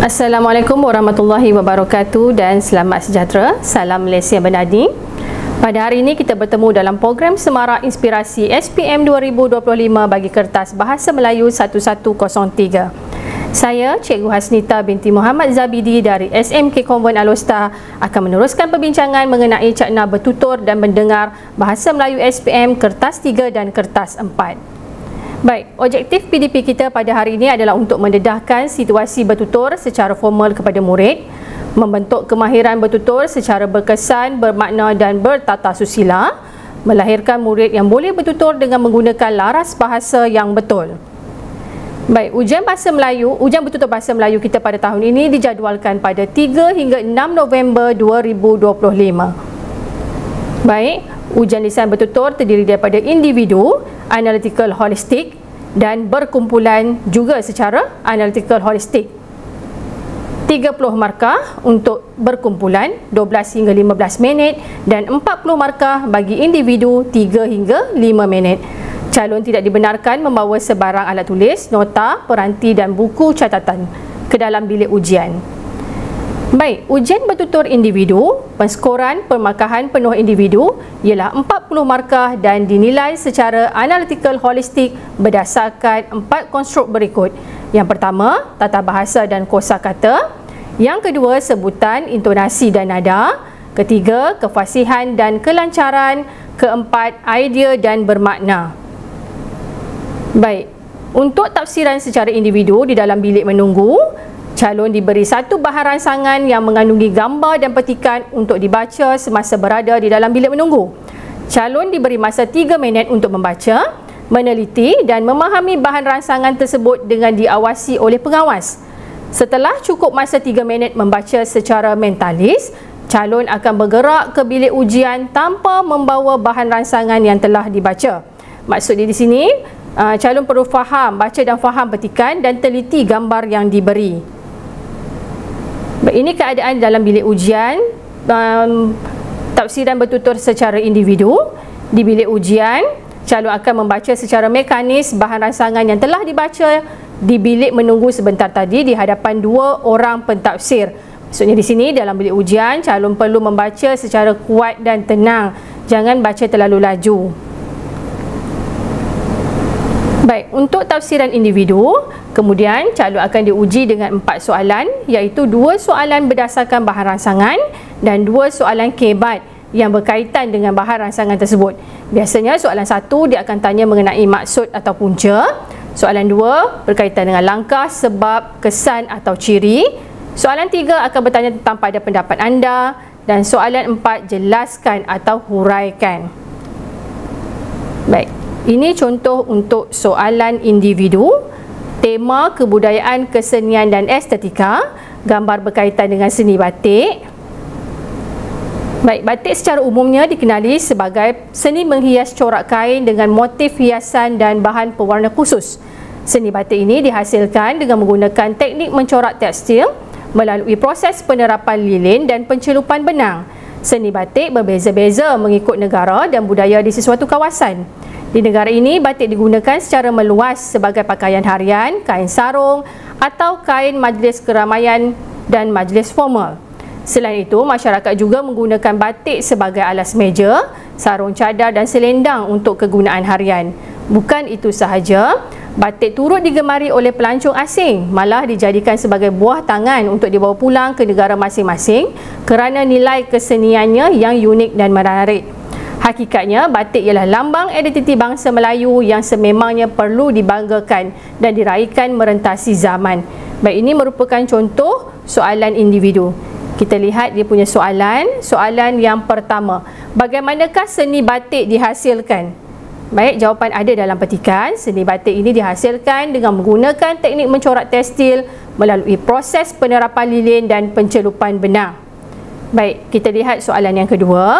Assalamualaikum warahmatullahi wabarakatuh dan selamat sejahtera. Salam Malaysia Bernadi. Pada hari ini kita bertemu dalam program Semarak Inspirasi SPM 2025 bagi kertas Bahasa Melayu 1103. Saya Cikgu Hasnita binti Muhammad Zabidi dari SMK Konvent Al-Usta akan meneruskan perbincangan mengenai cakna bertutur dan mendengar Bahasa Melayu SPM kertas 3 dan kertas 4. Baik, objektif PDP kita pada hari ini adalah untuk mendedahkan situasi bertutur secara formal kepada murid, membentuk kemahiran bertutur secara berkesan, bermakna dan bertata susila, melahirkan murid yang boleh bertutur dengan menggunakan laras bahasa yang betul. Baik, ujian bertutur bahasa Melayu kita pada tahun ini dijadualkan pada 3 hingga 6 November 2025. Baik, ujian lisan bertutur terdiri daripada individu, analytical holistik dan berkumpulan juga secara analytical holistik. 30 markah untuk berkumpulan 12 hingga 15 minit dan 40 markah bagi individu 3 hingga 5 minit. Calon tidak dibenarkan membawa sebarang alat tulis, nota, peranti dan buku catatan ke dalam bilik ujian. Baik, ujian bertutur individu, penskoran permarkahan penuh individu ialah 40 markah dan dinilai secara analytical holistik berdasarkan 4 konstruk berikut. Yang pertama, tata bahasa dan kosakata. Yang kedua, sebutan, intonasi dan nada. Ketiga, kefasihan dan kelancaran. Keempat, idea dan bermakna. Baik, untuk tafsiran secara individu di dalam bilik menunggu, calon diberi satu bahan ransangan yang mengandungi gambar dan petikan untuk dibaca semasa berada di dalam bilik menunggu. Calon diberi masa 3 minit untuk membaca, meneliti dan memahami bahan ransangan tersebut dengan diawasi oleh pengawas. Setelah cukup masa 3 minit membaca secara mentalis, calon akan bergerak ke bilik ujian tanpa membawa bahan ransangan yang telah dibaca. Maksudnya di sini, calon perlu faham, baca dan faham petikan dan teliti gambar yang diberi. Ini keadaan dalam bilik ujian tafsiran bertutur secara individu. Di bilik ujian, calon akan membaca secara mekanis bahan ransangan yang telah dibaca di bilik menunggu sebentar tadi di hadapan 2 orang pentafsir. Maksudnya di sini dalam bilik ujian, calon perlu membaca secara kuat dan tenang. Jangan baca terlalu laju. Baik, untuk tafsiran individu, kemudian calon akan diuji dengan 4 soalan, iaitu 2 soalan berdasarkan bahan ransangan dan 2 soalan kebat yang berkaitan dengan bahan ransangan tersebut. Biasanya soalan 1 dia akan tanya mengenai maksud atau punca, soalan 2 berkaitan dengan langkah, sebab, kesan atau ciri, soalan 3 akan bertanya tentang pada pendapat anda dan soalan 4 jelaskan atau huraikan. Baik, ini contoh untuk soalan individu, tema kebudayaan, kesenian dan estetika, gambar berkaitan dengan seni batik. Baik, batik secara umumnya dikenali sebagai seni menghias corak kain dengan motif hiasan dan bahan pewarna khusus. Seni batik ini dihasilkan dengan menggunakan teknik mencorak tekstil melalui proses penerapan lilin dan pencelupan benang. Seni batik berbeza-beza mengikut negara dan budaya di sesuatu kawasan. Di negara ini, batik digunakan secara meluas sebagai pakaian harian, kain sarung atau kain majlis keramaian dan majlis formal. Selain itu, masyarakat juga menggunakan batik sebagai alas meja, sarung cadar dan selendang untuk kegunaan harian. Bukan itu sahaja, batik turut digemari oleh pelancong asing, malah dijadikan sebagai buah tangan untuk dibawa pulang ke negara masing-masing kerana nilai keseniannya yang unik dan menarik. Hakikatnya, batik ialah lambang identiti bangsa Melayu yang sememangnya perlu dibanggakan dan diraikan merentasi zaman. Baik, ini merupakan contoh soalan individu. Kita lihat dia punya soalan. Soalan yang pertama, bagaimanakah seni batik dihasilkan? Baik, jawapan ada dalam petikan. Seni batik ini dihasilkan dengan menggunakan teknik mencorak tekstil melalui proses penerapan lilin dan pencelupan benang. Baik, kita lihat soalan yang kedua.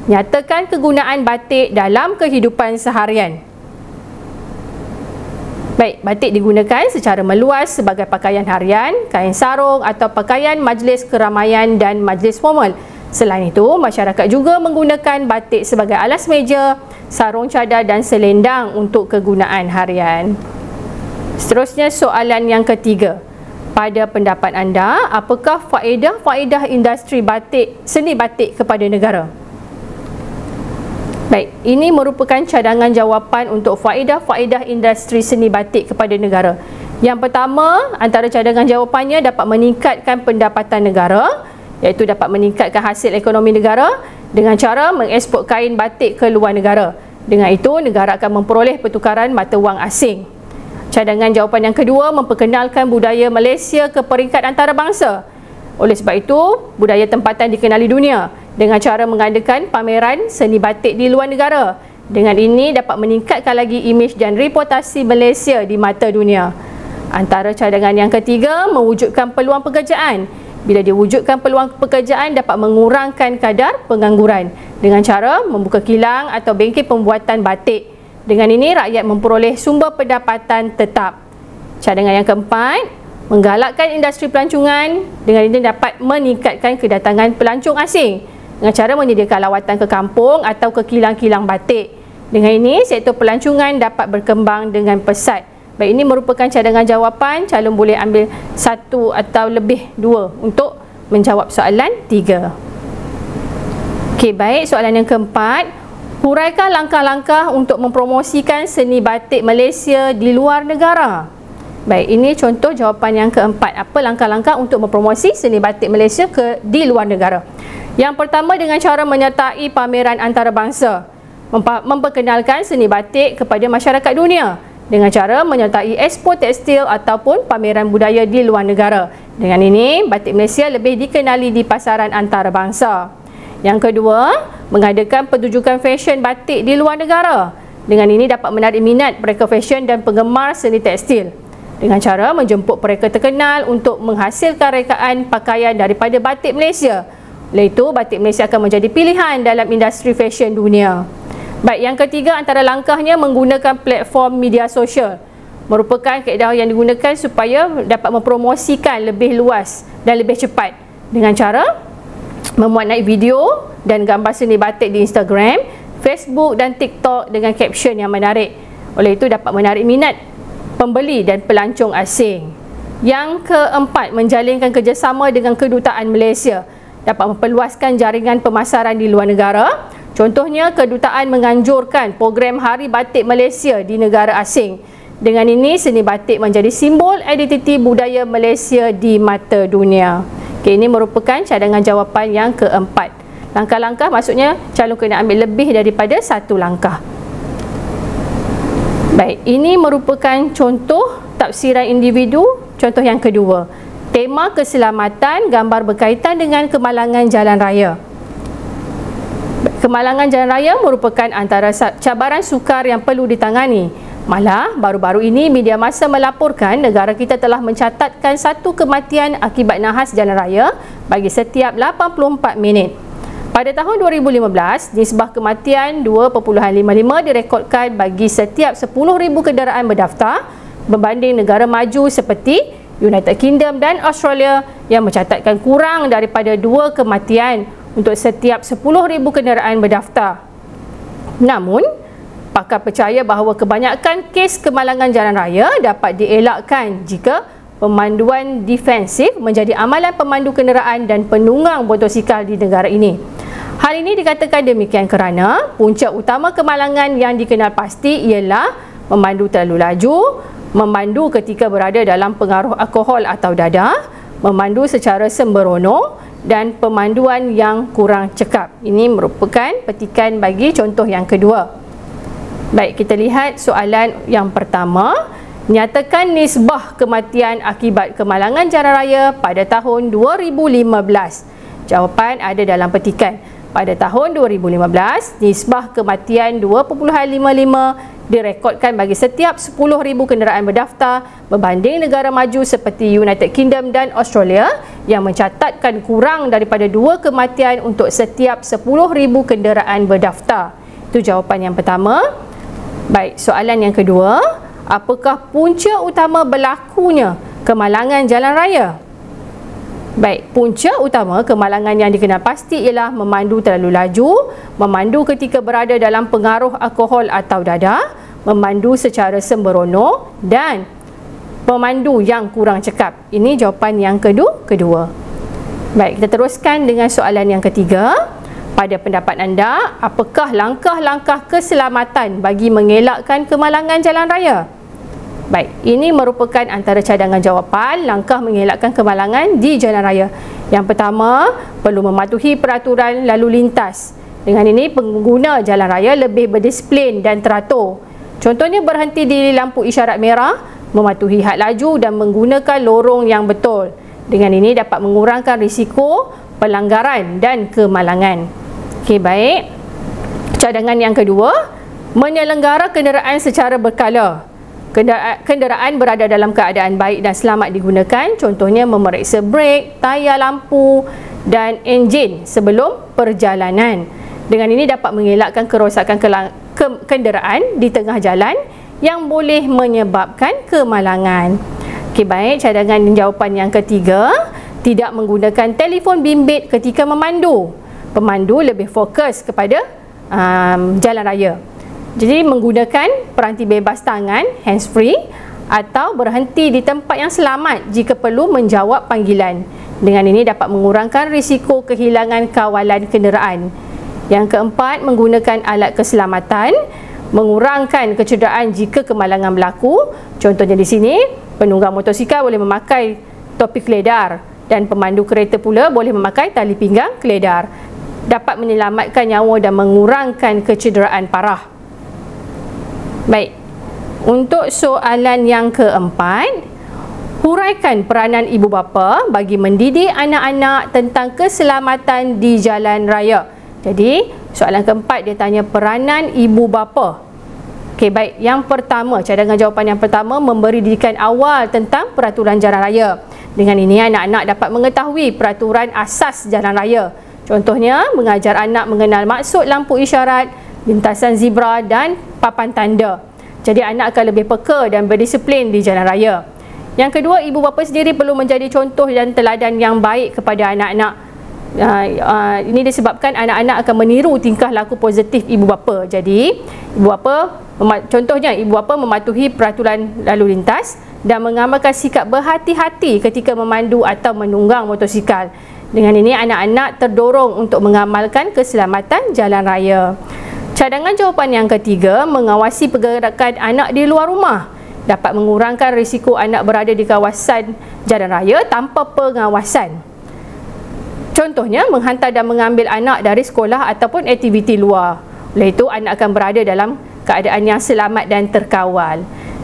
Nyatakan kegunaan batik dalam kehidupan seharian. Baik, batik digunakan secara meluas sebagai pakaian harian, kain sarung atau pakaian majlis keramaian dan majlis formal. Selain itu, masyarakat juga menggunakan batik sebagai alas meja, sarung cadar dan selendang untuk kegunaan harian. Seterusnya soalan yang ketiga. Pada pendapat anda, apakah faedah industri seni batik kepada negara? Baik, ini merupakan cadangan jawapan untuk faedah industri seni batik kepada negara. Yang pertama, antara cadangan jawapannya dapat meningkatkan pendapatan negara, iaitu dapat meningkatkan hasil ekonomi negara dengan cara mengeksport kain batik ke luar negara. Dengan itu, negara akan memperoleh pertukaran mata wang asing. Cadangan jawapan yang kedua, memperkenalkan budaya Malaysia ke peringkat antarabangsa. Oleh sebab itu, budaya tempatan dikenali dunia dengan cara mengadakan pameran seni batik di luar negara. Dengan ini dapat meningkatkan lagi imej dan reputasi Malaysia di mata dunia. Antara cadangan yang ketiga, mewujudkan peluang pekerjaan. Bila diwujudkan peluang pekerjaan, dapat mengurangkan kadar pengangguran dengan cara membuka kilang atau bengkel pembuatan batik. Dengan ini, rakyat memperoleh sumber pendapatan tetap. Cadangan yang keempat, menggalakkan industri pelancongan. Dengan ini dapat meningkatkan kedatangan pelancong asing dengan cara menyediakan lawatan ke kampung atau ke kilang-kilang batik. Dengan ini, sektor pelancongan dapat berkembang dengan pesat. Baik, ini merupakan cadangan jawapan. Calon boleh ambil satu atau lebih dua untuk menjawab soalan 3. Okey, baik, soalan yang keempat. Huraikan langkah-langkah untuk mempromosikan seni batik Malaysia di luar negara. Baik, ini contoh jawapan yang keempat. Apa langkah-langkah untuk mempromosi seni batik Malaysia di luar negara? Yang pertama, dengan cara menyertai pameran antarabangsa. Memperkenalkan seni batik kepada masyarakat dunia dengan cara menyertai expo tekstil ataupun pameran budaya di luar negara. Dengan ini, batik Malaysia lebih dikenali di pasaran antarabangsa. Yang kedua, mengadakan pertunjukan fashion batik di luar negara. Dengan ini dapat menarik minat mereka fashion dan penggemar seni tekstil dengan cara menjemput mereka terkenal untuk menghasilkan rekaan pakaian daripada batik Malaysia. Oleh itu, batik Malaysia akan menjadi pilihan dalam industri fashion dunia. Baik, yang ketiga, antara langkahnya menggunakan platform media sosial. Merupakan kaedah yang digunakan supaya dapat mempromosikan lebih luas dan lebih cepat dengan cara memuat naik video dan gambar seni batik di Instagram, Facebook dan TikTok dengan caption yang menarik. Oleh itu dapat menarik minat pembeli dan pelancong asing. Yang keempat, menjalinkan kerjasama dengan kedutaan Malaysia. Dapat memperluaskan jaringan pemasaran di luar negara. Contohnya, kedutaan menganjurkan program Hari Batik Malaysia di negara asing. Dengan ini, seni batik menjadi simbol identiti budaya Malaysia di mata dunia. Okay, ini merupakan cadangan jawapan yang keempat. Langkah-langkah maksudnya calon kena ambil lebih daripada satu langkah. Baik, ini merupakan contoh tafsiran individu. Contoh yang kedua, tema keselamatan, gambar berkaitan dengan kemalangan jalan raya. Kemalangan jalan raya merupakan antara cabaran sukar yang perlu ditangani. Malah, baru-baru ini media massa melaporkan negara kita telah mencatatkan satu kematian akibat nahas jalan raya bagi setiap 84 minit. Pada tahun 2015, nisbah kematian 2.55 direkodkan bagi setiap 10,000 kenderaan berdaftar berbanding negara maju seperti United Kingdom dan Australia yang mencatatkan kurang daripada 2 kematian untuk setiap 10,000 kenderaan berdaftar. Namun, pakar percaya bahawa kebanyakan kes kemalangan jalan raya dapat dielakkan jika pemanduan defensif menjadi amalan pemandu kenderaan dan penunggang motosikal di negara ini. Hal ini dikatakan demikian kerana punca utama kemalangan yang dikenal pasti ialah memandu terlalu laju, memandu ketika berada dalam pengaruh alkohol atau dadah, memandu secara sembrono dan pemanduan yang kurang cekap. Ini merupakan petikan bagi contoh yang kedua. Baik, kita lihat soalan yang pertama. Nyatakan nisbah kematian akibat kemalangan jalan raya pada tahun 2015. Jawapan ada dalam petikan. Pada tahun 2015, nisbah kematian 2.55 direkodkan bagi setiap 10,000 kenderaan berdaftar berbanding negara maju seperti United Kingdom dan Australia yang mencatatkan kurang daripada 2 kematian untuk setiap 10,000 kenderaan berdaftar. Itu jawapan yang pertama. Baik, soalan yang kedua, apakah punca utama berlakunya kemalangan jalan raya? Baik, punca utama kemalangan yang dikenal pasti ialah memandu terlalu laju, memandu ketika berada dalam pengaruh alkohol atau dadah, memandu secara sembrono dan pemandu yang kurang cekap. Ini jawapan yang kedua. Baik, kita teruskan dengan soalan yang ketiga. Pada pendapat anda, apakah langkah-langkah keselamatan bagi mengelakkan kemalangan jalan raya? Baik, ini merupakan antara cadangan jawapan langkah mengelakkan kemalangan di jalan raya. Yang pertama, perlu mematuhi peraturan lalu lintas. Dengan ini, pengguna jalan raya lebih berdisiplin dan teratur. Contohnya berhenti di lampu isyarat merah, mematuhi had laju dan menggunakan lorong yang betul. Dengan ini dapat mengurangkan risiko pelanggaran dan kemalangan. Okey, baik. Cadangan yang kedua, menyelenggara kenderaan secara berkala. Kenderaan berada dalam keadaan baik dan selamat digunakan. Contohnya memeriksa brek, tayar lampu dan enjin sebelum perjalanan. Dengan ini dapat mengelakkan kerosakan kenderaan di tengah jalan yang boleh menyebabkan kemalangan. Okey, baik, cadangan jawapan yang ketiga, tidak menggunakan telefon bimbit ketika memandu. Pemandu lebih fokus kepada jalan raya. Jadi menggunakan peranti bebas tangan, hands free, atau berhenti di tempat yang selamat jika perlu menjawab panggilan. Dengan ini dapat mengurangkan risiko kehilangan kawalan kenderaan. Yang keempat, menggunakan alat keselamatan, mengurangkan kecederaan jika kemalangan berlaku. Contohnya di sini, penunggang motosikal boleh memakai topi keledar dan pemandu kereta pula boleh memakai tali pinggang keledar. Dapat menyelamatkan nyawa dan mengurangkan kecederaan parah. Baik, untuk soalan yang keempat, huraikan peranan ibu bapa bagi mendidik anak-anak tentang keselamatan di jalan raya. Jadi, soalan keempat dia tanya peranan ibu bapa. Okey, baik. Yang pertama, cadangan jawapan yang pertama, memberi didikan awal tentang peraturan jalan raya. Dengan ini, anak-anak dapat mengetahui peraturan asas jalan raya. Contohnya, mengajar anak mengenal maksud lampu isyarat, lintasan zebra dan papan tanda. Jadi, anak akan lebih peka dan berdisiplin di jalan raya. Yang kedua, ibu bapa sendiri perlu menjadi contoh dan teladan yang baik kepada anak-anak. Ini disebabkan anak-anak akan meniru tingkah laku positif ibu bapa. Jadi, contohnya ibu bapa mematuhi peraturan lalu lintas dan mengamalkan sikap berhati-hati ketika memandu atau menunggang motosikal. Dengan ini, anak-anak terdorong untuk mengamalkan keselamatan jalan raya. Cadangan jawapan yang ketiga, mengawasi pergerakan anak di luar rumah. Dapat mengurangkan risiko anak berada di kawasan jalan raya tanpa pengawasan. Contohnya, menghantar dan mengambil anak dari sekolah ataupun aktiviti luar. Oleh itu, anak akan berada dalam keadaan yang selamat dan terkawal.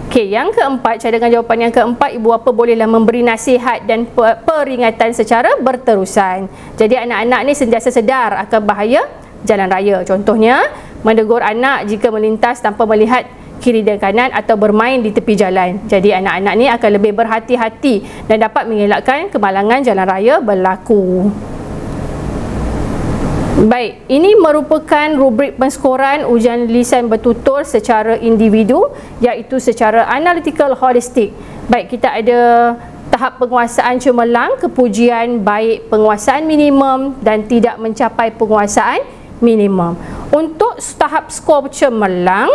Okey, yang keempat, cadangan jawapan yang keempat, ibu bapa bolehlah memberi nasihat dan peringatan secara berterusan. Jadi, anak-anak ni sentiasa sedar akan bahaya jalan raya. Contohnya, menegur anak jika melintas tanpa melihat kiri dan kanan atau bermain di tepi jalan. Jadi, anak-anak ni akan lebih berhati-hati dan dapat mengelakkan kemalangan jalan raya berlaku. Baik, ini merupakan rubrik penskoran ujian lisan bertutur secara individu, iaitu secara analytical holistik. Baik, kita ada tahap penguasaan cemerlang, kepujian, baik, penguasaan minimum dan tidak mencapai penguasaan minimum. Untuk tahap skor cemerlang,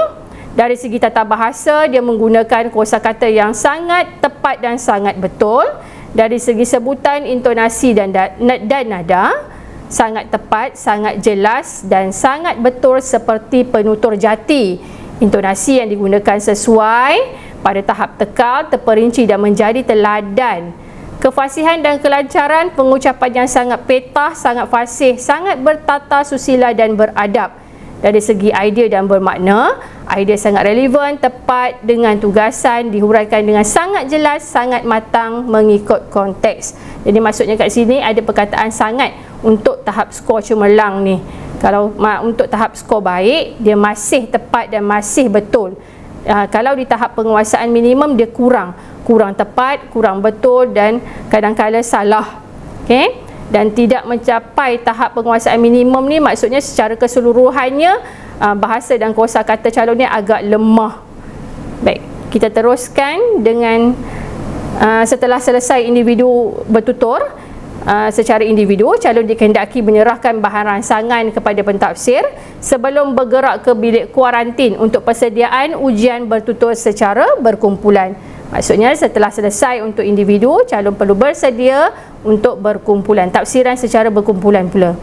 dari segi tata bahasa, dia menggunakan kosakata yang sangat tepat dan sangat betul. Dari segi sebutan, intonasi dan nada, sangat tepat, sangat jelas dan sangat betul seperti penutur jati. Intonasi yang digunakan sesuai pada tahap tekal, terperinci dan menjadi teladan. Kefasihan dan kelancaran pengucapan yang sangat petah, sangat fasih, sangat bertata susila dan beradab. Dari segi idea dan bermakna, idea sangat relevan, tepat dengan tugasan, dihuraikan dengan sangat jelas, sangat matang mengikut konteks. Jadi maksudnya kat sini ada perkataan sangat untuk tahap skor cemerlang ni. Kalau untuk tahap skor baik, dia masih tepat dan masih betul. Kalau di tahap penguasaan minimum, dia kurang tepat, kurang betul dan kadang-kadang salah. Okey? Dan tidak mencapai tahap penguasaan minimum ni, maksudnya secara keseluruhannya bahasa dan kosakata calon ni agak lemah. Baik, kita teruskan dengan setelah selesai individu bertutur secara individu, calon dikehendaki menyerahkan bahan rangsangan kepada pentafsir sebelum bergerak ke bilik kuarantin untuk persediaan ujian bertutur secara berkumpulan. Maksudnya setelah selesai untuk individu, calon perlu bersedia untuk berkumpulan. Tafsiran secara berkumpulan pula.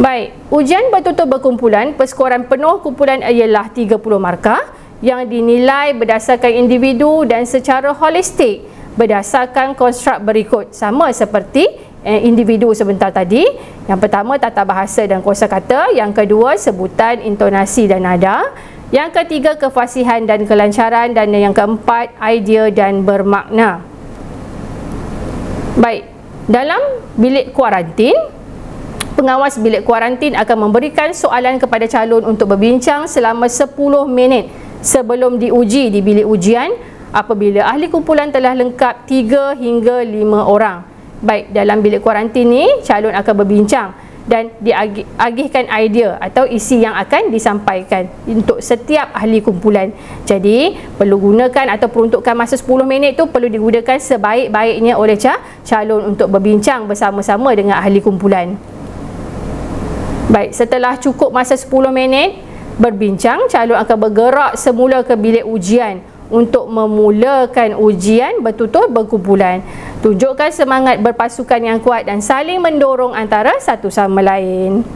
Baik, ujian bertutur berkumpulan, perskoran penuh kumpulan ialah 30 markah yang dinilai berdasarkan individu dan secara holistik berdasarkan konstruk berikut. Sama seperti individu sebentar tadi. Yang pertama, tata bahasa dan kosakata. Yang kedua, sebutan, intonasi dan nada. Yang ketiga, kefasihan dan kelancaran. Dan yang keempat, idea dan bermakna. Baik, dalam bilik kuarantin, pengawas bilik kuarantin akan memberikan soalan kepada calon untuk berbincang selama 10 minit sebelum diuji di bilik ujian apabila ahli kumpulan telah lengkap 3 hingga 5 orang. Baik, dalam bilik kuarantin ni calon akan berbincang dan diagihkan idea atau isi yang akan disampaikan untuk setiap ahli kumpulan. Jadi perlu gunakan atau peruntukan masa 10 minit tu perlu digunakan sebaik-baiknya oleh calon untuk berbincang bersama-sama dengan ahli kumpulan. Baik, setelah cukup masa 10 minit berbincang, calon akan bergerak semula ke bilik ujian untuk memulakan ujian bertutur berkumpulan. Tunjukkan semangat berpasukan yang kuat dan saling mendorong antara satu sama lain.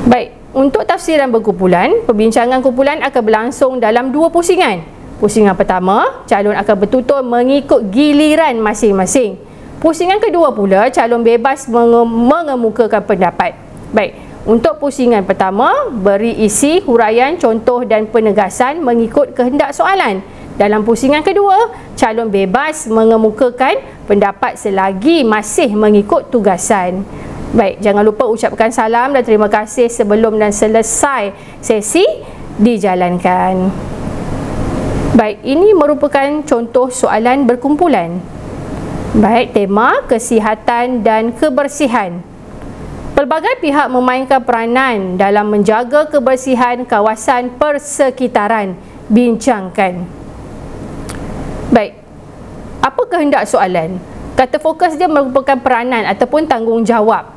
Baik, untuk tafsiran berkumpulan, perbincangan kumpulan akan berlangsung dalam 2 pusingan. Pusingan pertama, calon akan bertutur mengikut giliran masing-masing. Pusingan kedua pula, calon bebas mengemukakan pendapat. Baik, untuk pusingan pertama, beri isi, huraian, contoh dan penegasan mengikut kehendak soalan. Dalam pusingan kedua, calon bebas mengemukakan pendapat selagi masih mengikut tugasan. Baik, jangan lupa ucapkan salam dan terima kasih sebelum dan selesai sesi dijalankan. Baik, ini merupakan contoh soalan berkumpulan. Baik, tema kesihatan dan kebersihan. Pelbagai pihak memainkan peranan dalam menjaga kebersihan kawasan persekitaran. Bincangkan. Baik, apa kehendak soalan? Kata fokus dia merupakan peranan ataupun tanggungjawab.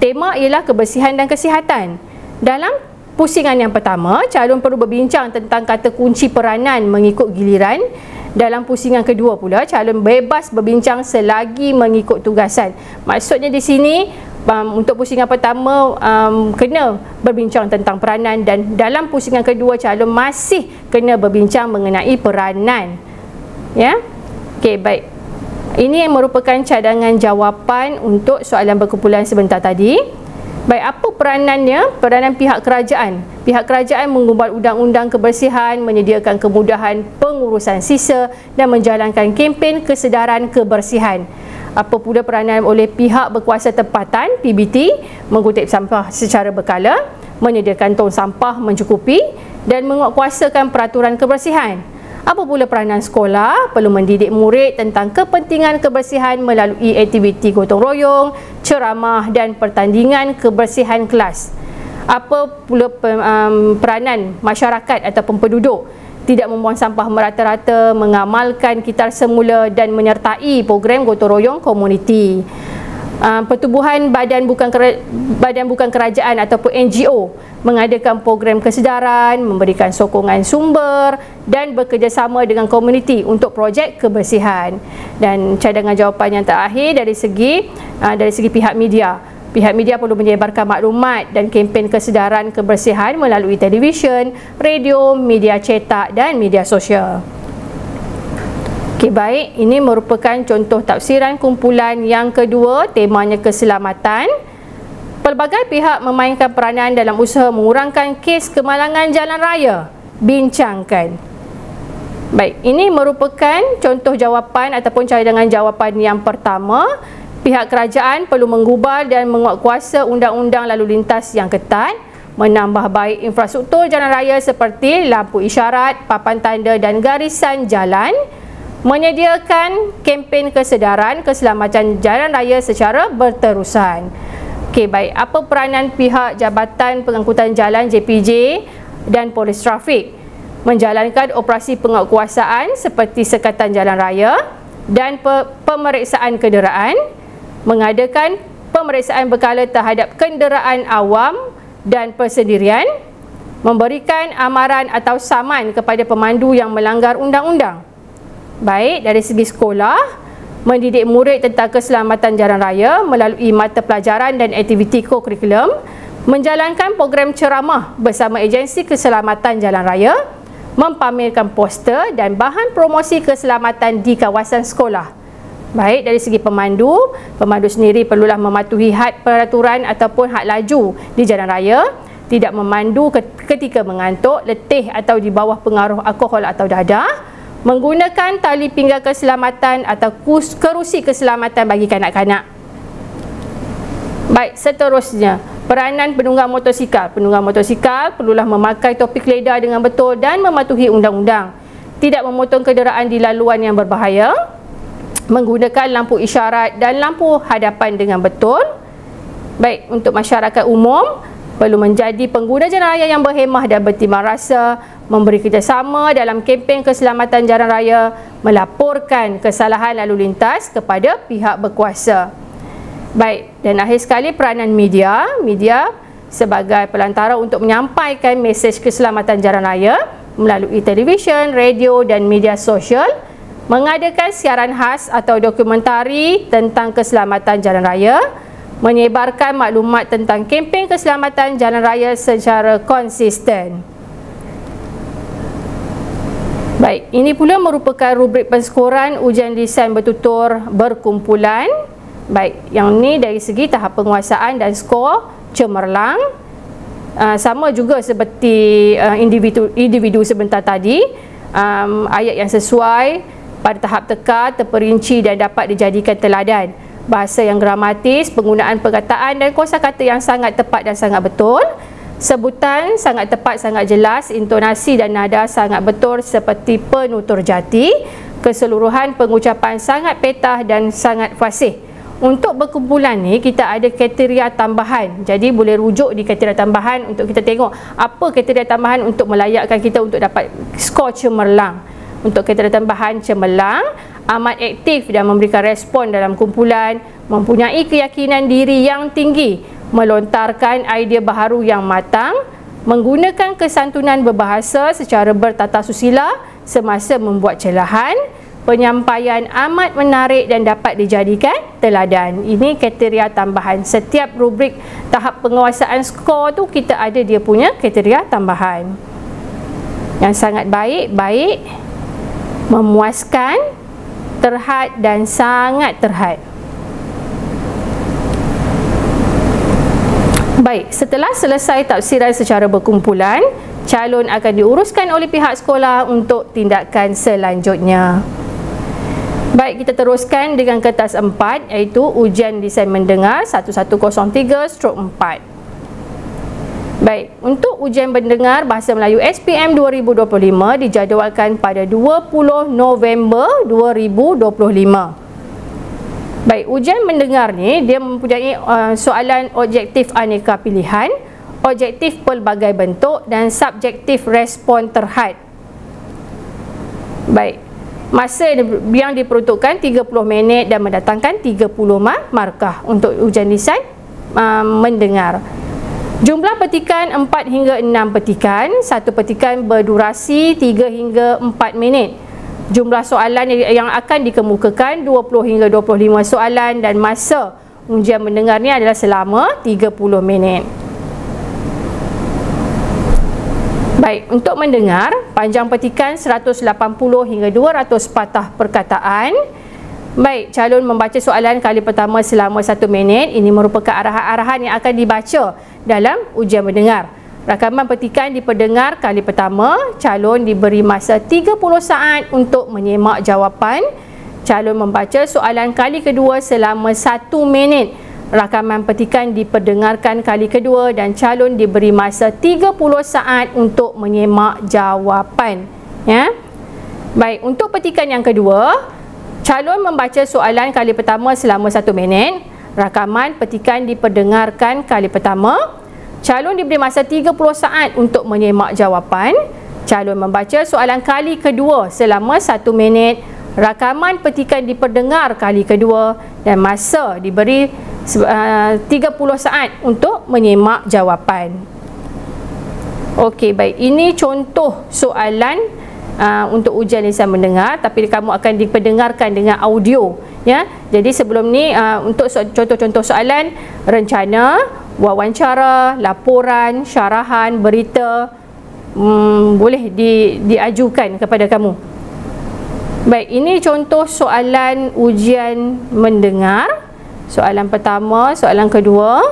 Tema ialah kebersihan dan kesihatan. Dalam pusingan yang pertama, calon perlu berbincang tentang kata kunci peranan mengikut giliran. Dalam pusingan kedua pula, calon bebas berbincang selagi mengikut tugasan. Maksudnya di sini, untuk pusingan pertama kena berbincang tentang peranan dan dalam pusingan kedua calon masih kena berbincang mengenai peranan. Ya. Okey, baik. Ini yang merupakan cadangan jawapan untuk soalan berkumpulan sebentar tadi. Baik, apa peranannya? Peranan pihak kerajaan. Pihak kerajaan menggubal undang-undang kebersihan, menyediakan kemudahan pengurusan sisa dan menjalankan kempen kesedaran kebersihan. Apa pula peranan oleh pihak berkuasa tempatan PBT? Mengutip sampah secara berkala, menyediakan tong sampah mencukupi dan menguatkuasakan peraturan kebersihan. Apa pula peranan sekolah? Perlu mendidik murid tentang kepentingan kebersihan melalui aktiviti gotong royong, ceramah dan pertandingan kebersihan kelas. Apa pula peranan masyarakat ataupun penduduk? Tidak membuang sampah merata-rata, mengamalkan kitar semula dan menyertai program gotong royong komuniti. Pertubuhan badan bukan kerajaan ataupun NGO mengadakan program kesedaran, memberikan sokongan sumber dan bekerjasama dengan komuniti untuk projek kebersihan. Dan cadangan jawapan yang terakhir dari segi pihak media. Pihak media perlu menyebarkan maklumat dan kempen kesedaran kebersihan melalui televisyen, radio, media cetak dan media sosial. Okey, baik, ini merupakan contoh tafsiran kumpulan yang kedua, temanya keselamatan. Pelbagai pihak memainkan peranan dalam usaha mengurangkan kes kemalangan jalan raya. Bincangkan. Baik, ini merupakan contoh jawapan ataupun cadangan jawapan yang pertama. Pihak kerajaan perlu menggubal dan menguatkuasa undang-undang lalu lintas yang ketat, menambah baik infrastruktur jalan raya seperti lampu isyarat, papan tanda dan garisan jalan, menyediakan kempen kesedaran keselamatan jalan raya secara berterusan. Okey, baik. Apa peranan pihak Jabatan Pengangkutan Jalan JPJ dan Polis Trafik? Menjalankan operasi penguatkuasaan seperti sekatan jalan raya dan pemeriksaan kenderaan, mengadakan pemeriksaan berkala terhadap kenderaan awam dan persendirian, memberikan amaran atau saman kepada pemandu yang melanggar undang-undang. Baik dari segi sekolah, mendidik murid tentang keselamatan jalan raya melalui mata pelajaran dan aktiviti ko-kurikulum, menjalankan program ceramah bersama agensi keselamatan jalan raya, mempamerkan poster dan bahan promosi keselamatan di kawasan sekolah. Baik dari segi pemandu sendiri perlulah mematuhi had peraturan ataupun had laju di jalan raya, tidak memandu ketika mengantuk, letih atau di bawah pengaruh alkohol atau dadah, menggunakan tali pinggang keselamatan atau kerusi keselamatan bagi kanak-kanak. Baik, seterusnya, peranan penunggang motosikal. Penunggang motosikal perlulah memakai topik leda dengan betul dan mematuhi undang-undang. Tidak memotong kenderaan di laluan yang berbahaya, menggunakan lampu isyarat dan lampu hadapan dengan betul. Baik, untuk masyarakat umum perlu menjadi pengguna jalan raya yang berhemah dan bertimbang rasa, memberi kerjasama dalam kempen keselamatan jalan raya, melaporkan kesalahan lalu lintas kepada pihak berkuasa. Baik, dan akhir sekali peranan media sebagai pelantara untuk menyampaikan mesej keselamatan jalan raya melalui televisyen, radio dan media sosial, mengadakan siaran khas atau dokumentari tentang keselamatan jalan raya, menyebarkan maklumat tentang kempen keselamatan jalan raya secara konsisten. Baik, ini pula merupakan rubrik penskoran ujian lisan bertutur berkumpulan. Baik, yang ni dari segi tahap penguasaan dan skor cemerlang. Sama juga seperti individu sebentar tadi, ayat yang sesuai pada tahap teka, terperinci dan dapat dijadikan teladan. Bahasa yang gramatis, penggunaan perkataan dan kosakata yang sangat tepat dan sangat betul. Sebutan sangat tepat, sangat jelas. Intonasi dan nada sangat betul seperti penutur jati. Keseluruhan pengucapan sangat petah dan sangat fasih. Untuk berkumpulan ni kita ada kriteria tambahan. Jadi boleh rujuk di kriteria tambahan untuk kita tengok apa kriteria tambahan untuk melayakkan kita untuk dapat skor cemerlang. Untuk kriteria tambahan cemerlang, amat aktif dan memberikan respon dalam kumpulan, mempunyai keyakinan diri yang tinggi, melontarkan idea baharu yang matang, menggunakan kesantunan berbahasa secara bertata susila semasa membuat celahan, penyampaian amat menarik dan dapat dijadikan teladan. Ini kriteria tambahan. Setiap rubrik tahap penguasaan skor tu kita ada dia punya kriteria tambahan. Yang sangat baik, memuaskan, terhad dan sangat terhad. Baik, setelah selesai tafsiran secara berkumpulan, calon akan diuruskan oleh pihak sekolah untuk tindakan selanjutnya. Baik, kita teruskan dengan kertas 4 iaitu ujian lisan mendengar 1103/4. Baik, untuk ujian mendengar Bahasa Melayu SPM 2025 dijadualkan pada 20 November 2025. Baik, ujian mendengar ni dia mempunyai soalan objektif aneka pilihan, objektif pelbagai bentuk dan subjektif respon terhad. Baik, masa yang diperuntukkan 30 minit dan mendatangkan 30 markah untuk ujian lisan mendengar. Jumlah petikan 4 hingga 6 petikan, satu petikan berdurasi 3 hingga 4 minit. Jumlah soalan yang akan dikemukakan 20 hingga 25 soalan dan masa ujian mendengar ni adalah selama 30 minit. Baik, untuk mendengar, panjang petikan 180 hingga 200 patah perkataan. Baik, calon membaca soalan kali pertama selama 1 minit. Ini merupakan arahan-arahan yang akan dibaca dalam ujian mendengar. Rakaman petikan diperdengar kali pertama. Calon diberi masa 30 saat untuk menyemak jawapan. Calon membaca soalan kali kedua selama 1 minit. Rakaman petikan diperdengarkan kali kedua dan calon diberi masa 30 saat untuk menyemak jawapan. Ya. Baik, untuk petikan yang kedua, calon membaca soalan kali pertama selama 1 minit. Rakaman petikan diperdengarkan kali pertama. Calon diberi masa 30 saat untuk menyemak jawapan. Calon membaca soalan kali kedua selama 1 minit. Rakaman petikan diperdengar kali kedua dan masa diberi 30 saat untuk menyemak jawapan. Okey, baik. Ini contoh soalan untuk ujian lisan mendengar, tapi kamu akan diperdengarkan dengan audio, ya. Jadi sebelum ni untuk contoh-contoh soalan, rencana, wawancara, laporan, syarahan, berita, boleh diajukan kepada kamu. Baik, ini contoh soalan ujian mendengar. Soalan pertama, soalan kedua.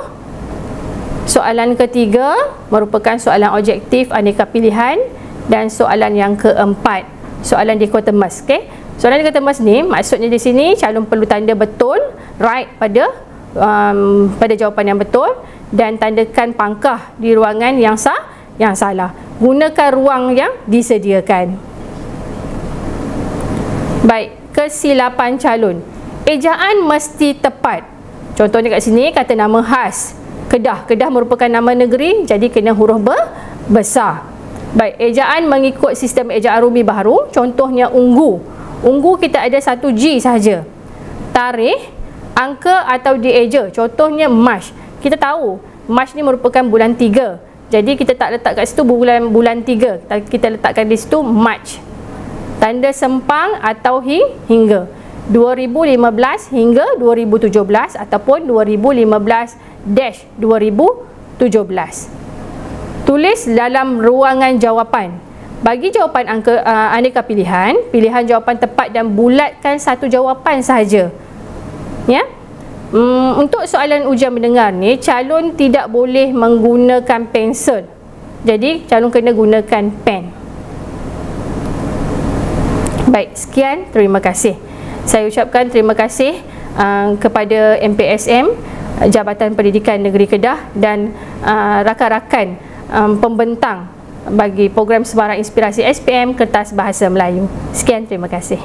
Soalan ketiga merupakan soalan objektif aneka pilihan, dan soalan yang keempat soalan dikotomis. Okey, soalan dikotomis ni maksudnya di sini calon perlu tanda betul, right, pada jawapan yang betul, dan tandakan pangkah di ruangan yang salah. Gunakan ruang yang disediakan. Baik, kesilapan calon. Ejaan mesti tepat. Contohnya kat sini kata nama khas Kedah. Kedah merupakan nama negeri, jadi kena huruf besar. Baik, ejaan mengikut sistem ejaan rumi baharu. Contohnya Unggu. Unggu kita ada satu G sahaja. Tarikh, angka atau dieja. Contohnya Mac. Kita tahu Mac ni merupakan bulan 3. Jadi kita tak letak kat situ bulan 3. Kita letakkan di situ Mac. Tanda sempang atau hingga. 2015 hingga 2017 ataupun 2015-2017. Tulis dalam ruangan jawapan. Bagi jawapan aneka pilihan, pilihan jawapan tepat dan bulatkan satu jawapan sahaja. Ya. Untuk soalan ujian mendengar ni, calon tidak boleh menggunakan pensel. Jadi calon kena gunakan pen. Baik, sekian, terima kasih. Saya ucapkan terima kasih kepada MPSM, Jabatan Pendidikan Negeri Kedah, dan rakan-rakan pembentang bagi program Semarang Inspirasi SPM Kertas Bahasa Melayu. Sekian, terima kasih.